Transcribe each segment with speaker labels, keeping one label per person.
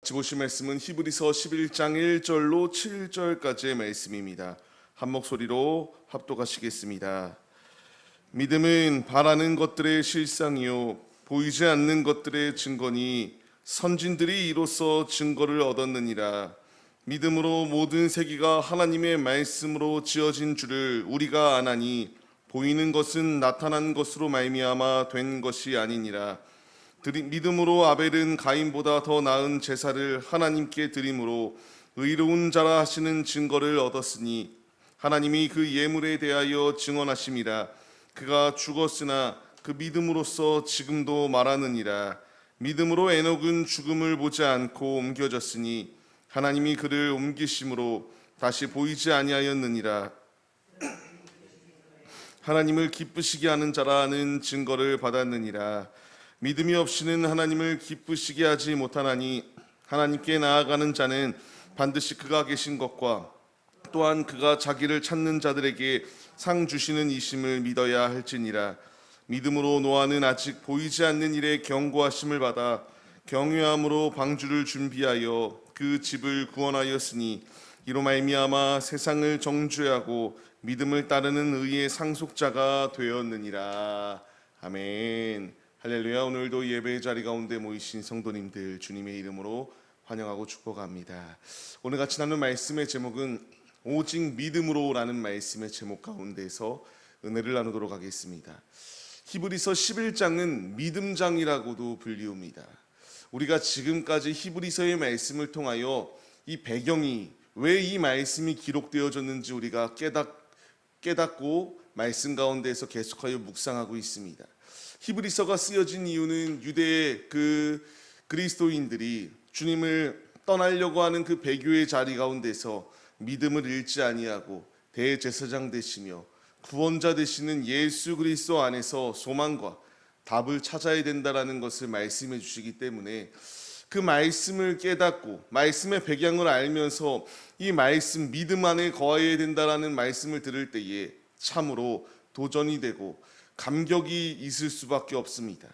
Speaker 1: 같이 보실 말씀은 히브리서 11장 1절로 7절까지의 말씀입니다. 한 목소리로 합독하시겠습니다. 믿음은 바라는 것들의 실상이요 보이지 않는 것들의 증거니 선진들이 이로써 증거를 얻었느니라. 믿음으로 모든 세계가 하나님의 말씀으로 지어진 줄을 우리가 아나니 보이는 것은 나타난 것으로 말미암아 된 것이 아니니라. 믿음으로 아벨은 가인보다 더 나은 제사를 하나님께 드림으로 의로운 자라 하시는 증거를 얻었으니 하나님이 그 예물에 대하여 증언하심이라. 그가 죽었으나 그 믿음으로써 지금도 말하느니라. 믿음으로 에녹은 죽음을 보지 않고 옮겨졌으니 하나님이 그를 옮기심으로 다시 보이지 아니하였느니라. 하나님을 기쁘시게 하는 자라는 증거를 받았느니라. 믿음이 없이는 하나님을 기쁘시게 하지 못하나니 하나님께 나아가는 자는 반드시 그가 계신 것과 또한 그가 자기를 찾는 자들에게 상 주시는 이심을 믿어야 할지니라. 믿음으로 노아는 아직 보이지 않는 일에 경고하심을 받아 경외함으로 방주를 준비하여 그 집을 구원하였으니 이로 말미암아 세상을 정죄하고 믿음을 따르는 의의 상속자가 되었느니라. 아멘. 할렐루야. 오늘도 예배의 자리 가운데 모이신 성도님들 주님의 이름으로 환영하고 축복합니다. 오늘 같이 나눈 말씀의 제목은 오직 믿음으로라는 말씀의 제목 가운데서 은혜를 나누도록 하겠습니다. 히브리서 11장은 믿음장이라고도 불리웁니다. 우리가 지금까지 히브리서의 말씀을 통하여 이 배경이 왜 이 말씀이 기록되어졌는지 우리가 깨닫고 말씀 가운데서 계속하여 묵상하고 있습니다. 히브리서가 쓰여진 이유는 유대의 그 그리스도인들이 주님을 떠나려고 하는 그 배교의 자리 가운데서 믿음을 잃지 아니하고 대제사장 되시며 구원자 되시는 예수 그리스도 안에서 소망과 답을 찾아야 된다라는 것을 말씀해 주시기 때문에 그 말씀을 깨닫고 말씀의 배경을 알면서 이 말씀 믿음 안에 거해야 된다라는 말씀을 들을 때에 참으로 도전이 되고 감격이 있을 수밖에 없습니다.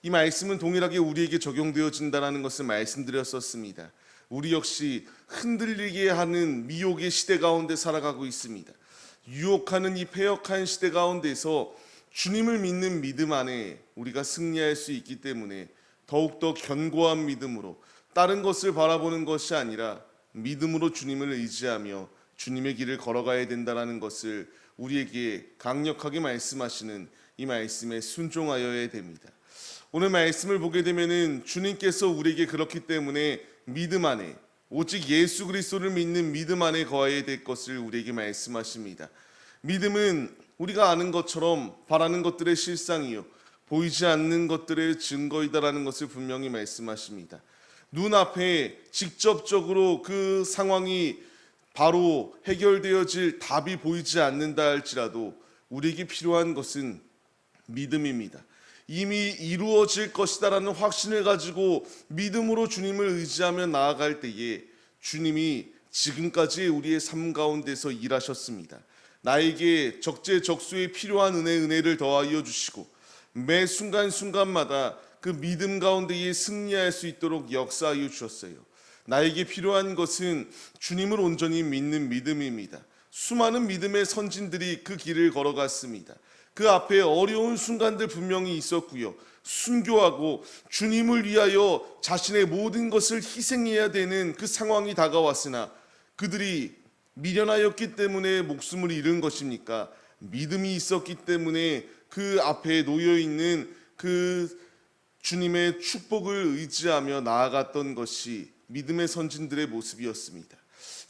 Speaker 1: 이 말씀은 동일하게 우리에게 적용되어진다는 것을 말씀드렸었습니다. 우리 역시 흔들리게 하는 미혹의 시대 가운데 살아가고 있습니다. 유혹하는 이 패역한 시대 가운데서 주님을 믿는 믿음 안에 우리가 승리할 수 있기 때문에 더욱더 견고한 믿음으로 다른 것을 바라보는 것이 아니라 믿음으로 주님을 의지하며 주님의 길을 걸어가야 된다는 것을 우리에게 강력하게 말씀하시는 이 말씀에 순종하여야 됩니다. 오늘 말씀을 보게 되면은 주님께서 우리에게 그렇기 때문에 믿음 안에 오직 예수 그리스도를 믿는 믿음 안에 거해야 될 것을 우리에게 말씀하십니다. 믿음은 우리가 아는 것처럼 바라는 것들의 실상이요 보이지 않는 것들의 증거이다라는 것을 분명히 말씀하십니다. 눈앞에 직접적으로 그 상황이 바로 해결되어질 답이 보이지 않는다 할지라도 우리에게 필요한 것은 믿음입니다. 이미 이루어질 것이다라는 확신을 가지고 믿음으로 주님을 의지하며 나아갈 때에 주님이 지금까지 우리의 삶 가운데서 일하셨습니다. 나에게 적재적소에 필요한 은혜를 더하여 주시고 매 순간순간마다 그 믿음 가운데에 승리할 수 있도록 역사하여 주셨어요. 나에게 필요한 것은 주님을 온전히 믿는 믿음입니다. 수많은 믿음의 선진들이 그 길을 걸어갔습니다. 그 앞에 어려운 순간들 분명히 있었고요. 순교하고 주님을 위하여 자신의 모든 것을 희생해야 되는 그 상황이 다가왔으나 그들이 미련하였기 때문에 목숨을 잃은 것입니까? 믿음이 있었기 때문에 그 앞에 놓여있는 그 주님의 축복을 의지하며 나아갔던 것이 믿음의 선진들의 모습이었습니다.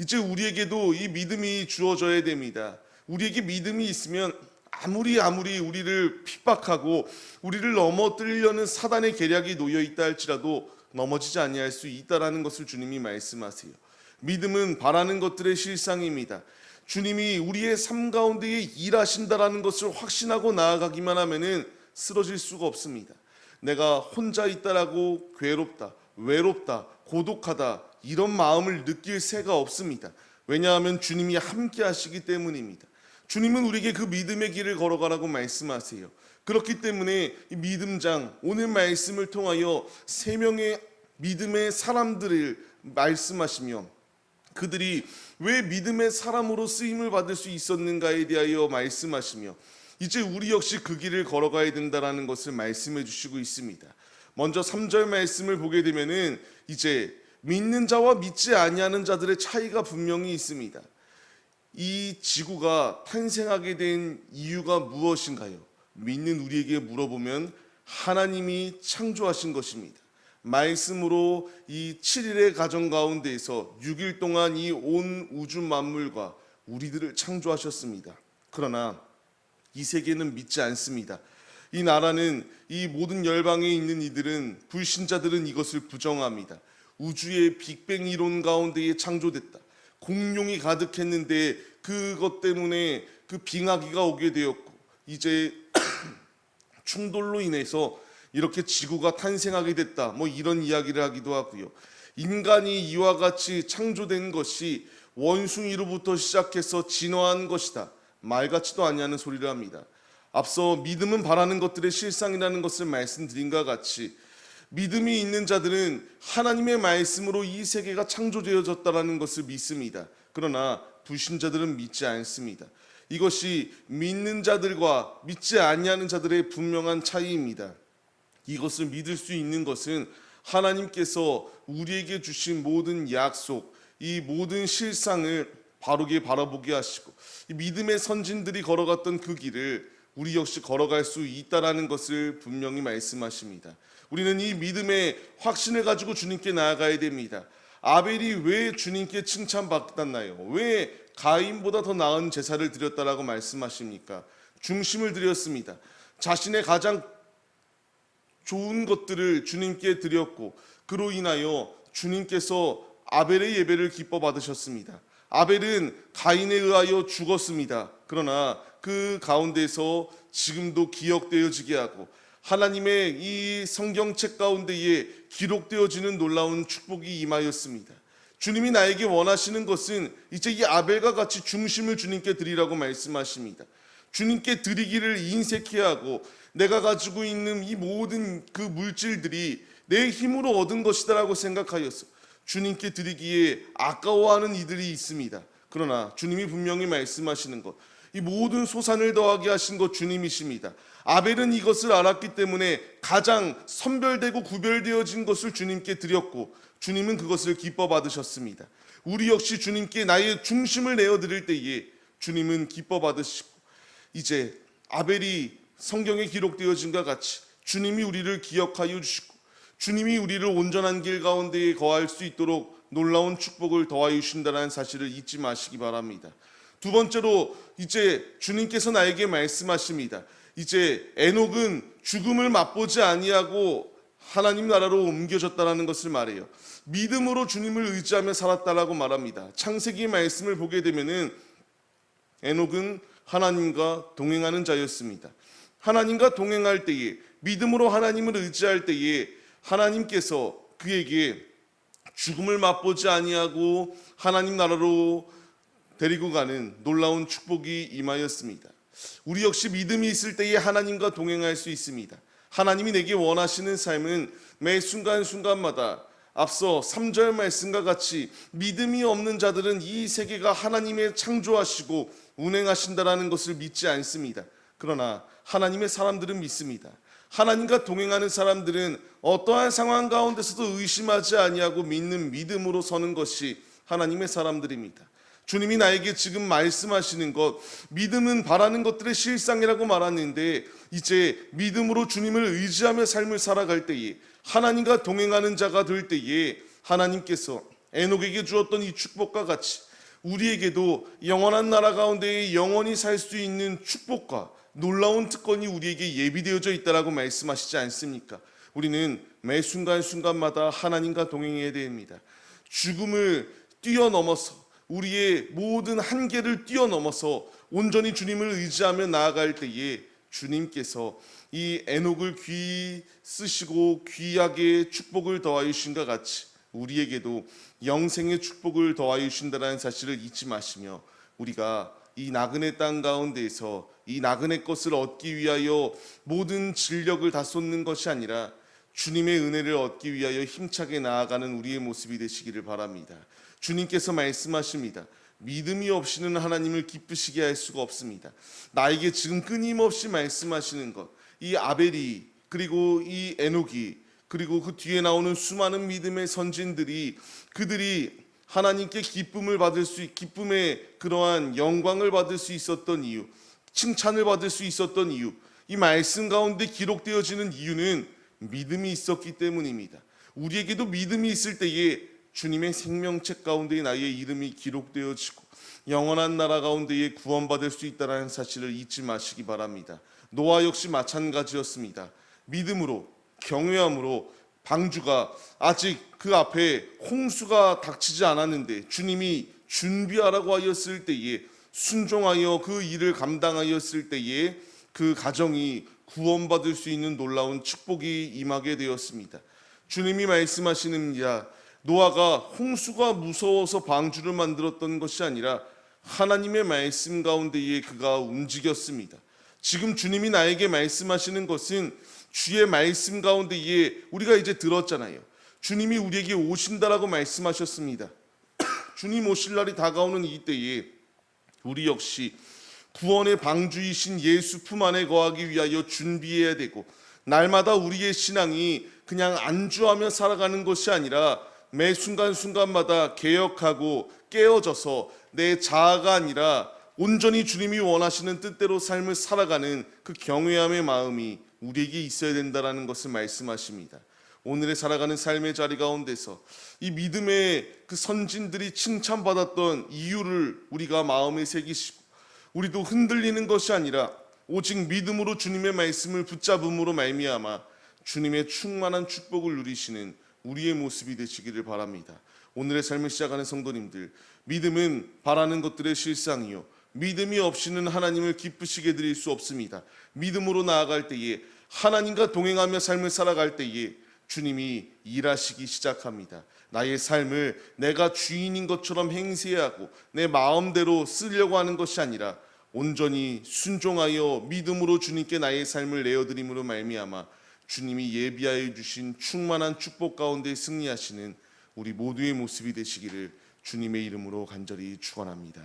Speaker 1: 이제 우리에게도 이 믿음이 주어져야 됩니다. 우리에게 믿음이 있으면 아무리 우리를 핍박하고 우리를 넘어뜨리려는 사단의 계략이 놓여있다 할지라도 넘어지지 아니할 수 있다라는 것을 주님이 말씀하세요. 믿음은 바라는 것들의 실상입니다. 주님이 우리의 삶 가운데에 일하신다라는 것을 확신하고 나아가기만 하면은 쓰러질 수가 없습니다. 내가 혼자 있다라고 괴롭다, 외롭다, 고독하다 이런 마음을 느낄 새가 없습니다. 왜냐하면 주님이 함께 하시기 때문입니다. 주님은 우리에게 그 믿음의 길을 걸어가라고 말씀하세요. 그렇기 때문에 이 믿음장 오늘 말씀을 통하여 세 명의 믿음의 사람들을 말씀하시며 그들이 왜 믿음의 사람으로 쓰임을 받을 수 있었는가에 대하여 말씀하시며 이제 우리 역시 그 길을 걸어가야 된다라는 것을 말씀해 주시고 있습니다. 먼저 3절 말씀을 보게 되면은 이제 믿는 자와 믿지 아니하는 자들의 차이가 분명히 있습니다. 이 지구가 탄생하게 된 이유가 무엇인가요? 믿는 우리에게 물어보면 하나님이 창조하신 것입니다. 말씀으로 이 7일의 가정 가운데에서 6일 동안 이 온 우주 만물과 우리들을 창조하셨습니다. 그러나 이 세계는 믿지 않습니다. 이 나라는 이 모든 열방에 있는 이들은 불신자들은 이것을 부정합니다. 우주의 빅뱅 이론 가운데에 창조됐다. 공룡이 가득했는데 그것 때문에 그 빙하기가 오게 되었고 이제 충돌로 인해서 이렇게 지구가 탄생하게 됐다. 뭐 이런 이야기를 하기도 하고요. 인간이 이와 같이 창조된 것이 원숭이로부터 시작해서 진화한 것이다. 말 같지도 아니하는 소리를 합니다. 앞서 믿음은 바라는 것들의 실상이라는 것을 말씀드린 것과 같이 믿음이 있는 자들은 하나님의 말씀으로 이 세계가 창조되어졌다는 것을 믿습니다. 그러나 불신자들은 믿지 않습니다. 이것이 믿는 자들과 믿지 아니하는 자들의 분명한 차이입니다. 이것을 믿을 수 있는 것은 하나님께서 우리에게 주신 모든 약속, 이 모든 실상을 바르게 바라보게 하시고 이 믿음의 선진들이 걸어갔던 그 길을 우리 역시 걸어갈 수 있다라는 것을 분명히 말씀하십니다. 우리는 이 믿음의 확신을 가지고 주님께 나아가야 됩니다. 아벨이 왜 주님께 칭찬받았나요? 왜 가인보다 더 나은 제사를 드렸다라고 말씀하십니까? 중심을 드렸습니다. 자신의 가장 좋은 것들을 주님께 드렸고 그로 인하여 주님께서 아벨의 예배를 기뻐 받으셨습니다. 아벨은 가인에 의하여 죽었습니다. 그러나 그 가운데서 지금도 기억되어지게 하고 하나님의 이 성경책 가운데에 기록되어지는 놀라운 축복이 임하였습니다. 주님이 나에게 원하시는 것은 이제 이 아벨과 같이 중심을 주님께 드리라고 말씀하십니다. 주님께 드리기를 인색해야 하고 내가 가지고 있는 이 모든 그 물질들이 내 힘으로 얻은 것이다라고 생각하여서 주님께 드리기에 아까워하는 이들이 있습니다. 그러나 주님이 분명히 말씀하시는 것, 이 모든 소산을 더하게 하신 것 주님이십니다. 아벨은 이것을 알았기 때문에 가장 선별되고 구별되어진 것을 주님께 드렸고 주님은 그것을 기뻐 받으셨습니다. 우리 역시 주님께 나의 중심을 내어드릴 때에 주님은 기뻐 받으시고 이제 아벨이 성경에 기록되어진 것 같이 주님이 우리를 기억하여 주시고 주님이 우리를 온전한 길 가운데에 거할 수 있도록 놀라운 축복을 더하여 주신다는 사실을 잊지 마시기 바랍니다. 두 번째로 이제 주님께서 나에게 말씀하십니다. 이제 에녹은 죽음을 맛보지 아니하고 하나님 나라로 옮겨졌다는 것을 말해요. 믿음으로 주님을 의지하며 살았다라고 말합니다. 창세기 말씀을 보게 되면은 에녹은 하나님과 동행하는 자였습니다. 하나님과 동행할 때에 믿음으로 하나님을 의지할 때에 하나님께서 그에게 죽음을 맛보지 아니하고 하나님 나라로 데리고 가는 놀라운 축복이 임하였습니다. 우리 역시 믿음이 있을 때에 하나님과 동행할 수 있습니다. 하나님이 내게 원하시는 삶은 매 순간순간마다 앞서 3절 말씀과 같이 믿음이 없는 자들은 이 세계가 하나님의 창조하시고 운행하신다라는 것을 믿지 않습니다. 그러나 하나님의 사람들은 믿습니다. 하나님과 동행하는 사람들은 어떠한 상황 가운데서도 의심하지 아니하고 믿는 믿음으로 서는 것이 하나님의 사람들입니다. 주님이 나에게 지금 말씀하시는 것, 믿음은 바라는 것들의 실상이라고 말하는데 이제 믿음으로 주님을 의지하며 삶을 살아갈 때에 하나님과 동행하는 자가 될 때에 하나님께서 에녹에게 주었던 이 축복과 같이 우리에게도 영원한 나라 가운데 영원히 살 수 있는 축복과 놀라운 특권이 우리에게 예비되어져 있다라고 말씀하시지 않습니까? 우리는 매 순간순간마다 하나님과 동행해야 됩니다. 죽음을 뛰어넘어서 우리의 모든 한계를 뛰어넘어서 온전히 주님을 의지하며 나아갈 때에 주님께서 이 에녹을 귀히 쓰시고 귀하게 축복을 더하여 주신 것 같이 우리에게도 영생의 축복을 더하여 주신다는 사실을 잊지 마시며 우리가 이 나그네 땅 가운데에서 이 나그네 것을 얻기 위하여 모든 진력을 다 쏟는 것이 아니라 주님의 은혜를 얻기 위하여 힘차게 나아가는 우리의 모습이 되시기를 바랍니다. 주님께서 말씀하십니다. 믿음이 없이는 하나님을 기쁘시게 할 수가 없습니다. 나에게 지금 끊임없이 말씀하시는 것, 이 아벨이, 그리고 이 에녹이, 그리고 그 뒤에 나오는 수많은 믿음의 선진들이, 그들이 하나님께 기쁨의 그러한 영광을 받을 수 있었던 이유, 칭찬을 받을 수 있었던 이유, 이 말씀 가운데 기록되어지는 이유는 믿음이 있었기 때문입니다. 우리에게도 믿음이 있을 때에 주님의 생명책 가운데 나의 이름이 기록되어지고 영원한 나라 가운데에 구원받을 수 있다는 사실을 잊지 마시기 바랍니다. 노아 역시 마찬가지였습니다. 믿음으로, 경외함으로 방주가 아직 그 앞에 홍수가 닥치지 않았는데 주님이 준비하라고 하였을 때에 순종하여 그 일을 감당하였을 때에 그 가정이 구원받을 수 있는 놀라운 축복이 임하게 되었습니다. 주님이 말씀하시는야, 노아가 홍수가 무서워서 방주를 만들었던 것이 아니라 하나님의 말씀 가운데에 그가 움직였습니다. 지금 주님이 나에게 말씀하시는 것은 주의 말씀 가운데에 우리가 이제 들었잖아요. 주님이 우리에게 오신다라고 말씀하셨습니다. 주님 오실 날이 다가오는 이 때에 우리 역시 구원의 방주이신 예수 품 안에 거하기 위하여 준비해야 되고, 날마다 우리의 신앙이 그냥 안주하며 살아가는 것이 아니라 매 순간순간마다 개혁하고 깨어져서 내 자아가 아니라 온전히 주님이 원하시는 뜻대로 삶을 살아가는 그 경외함의 마음이 우리에게 있어야 된다는 것을 말씀하십니다. 오늘의 살아가는 삶의 자리 가운데서 이 믿음의 그 선진들이 칭찬받았던 이유를 우리가 마음에 새기시고, 우리도 흔들리는 것이 아니라 오직 믿음으로 주님의 말씀을 붙잡음으로 말미암아 주님의 충만한 축복을 누리시는 우리의 모습이 되시기를 바랍니다. 오늘의 삶을 시작하는 성도님들, 믿음은 바라는 것들의 실상이요, 믿음이 없이는 하나님을 기쁘시게 드릴 수 없습니다. 믿음으로 나아갈 때에, 하나님과 동행하며 삶을 살아갈 때에 주님이 일하시기 시작합니다. 나의 삶을 내가 주인인 것처럼 행세하고 내 마음대로 쓰려고 하는 것이 아니라 온전히 순종하여 믿음으로 주님께 나의 삶을 내어드림으로 말미암아 주님이 예비하여 주신 충만한 축복 가운데 승리하시는 우리 모두의 모습이 되시기를 주님의 이름으로 간절히 축원합니다.